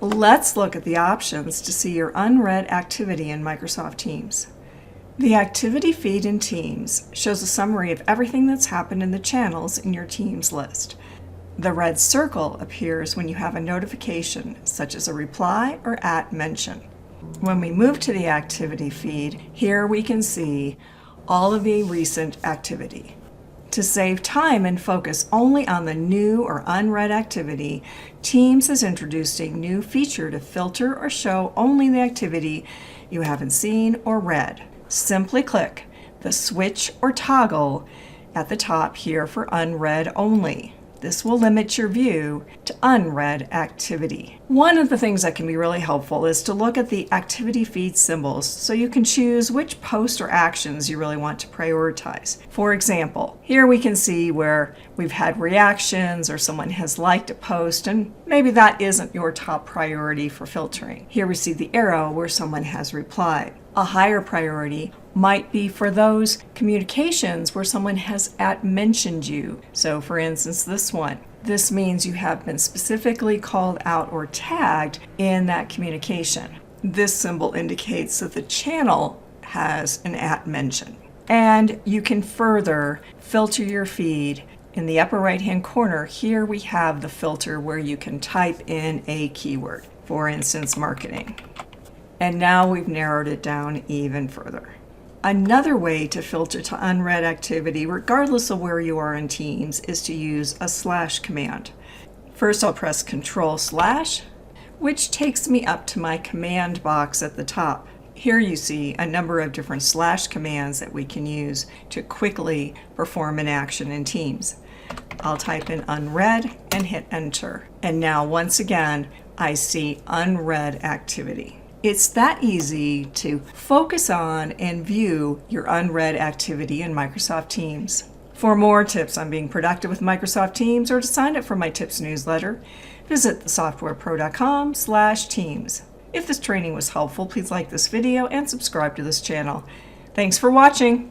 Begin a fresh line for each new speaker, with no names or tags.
Let's look at the options to see your unread activity in Microsoft Teams. The activity feed in Teams shows a summary of everything that's happened in the channels in your Teams list. The red circle appears when you have a notification, such as a reply or @mention. When we move to the activity feed, here we can see all of the recent activity. To save time and focus only on the new or unread activity, Teams has introduced a new feature to filter or show only the activity you haven't seen or read. Simply click the switch or toggle at the top here for unread only. This will limit your view to unread activity. One of the things that can be really helpful is to look at the activity feed symbols so you can choose which posts or actions you really want to prioritize. For example, here we can see where we've had reactions or someone has liked a post and maybe that isn't your top priority for filtering. Here we see the arrow where someone has replied. A higher priority might be for those communications where someone has @mentioned you. So for instance, this one. This means you have been specifically called out or tagged in that communication. This symbol indicates that the channel has an @mention. And you can further filter your feed. In the upper right-hand corner, here we have the filter where you can type in a keyword. For instance, marketing. And now we've narrowed it down even further. Another way to filter to unread activity, regardless of where you are in Teams, is to use a / command. First, I'll press Ctrl/, which takes me up to my command box at the top. Here you see a number of different / commands that we can use to quickly perform an action in Teams. I'll type in unread and hit enter. And now once again, I see unread activity. It's that easy to focus on and view your unread activity in Microsoft Teams. For more tips on being productive with Microsoft Teams or to sign up for my tips newsletter, visit thesoftwarepro.com/teams. If this training was helpful, please like this video and subscribe to this channel. Thanks for watching.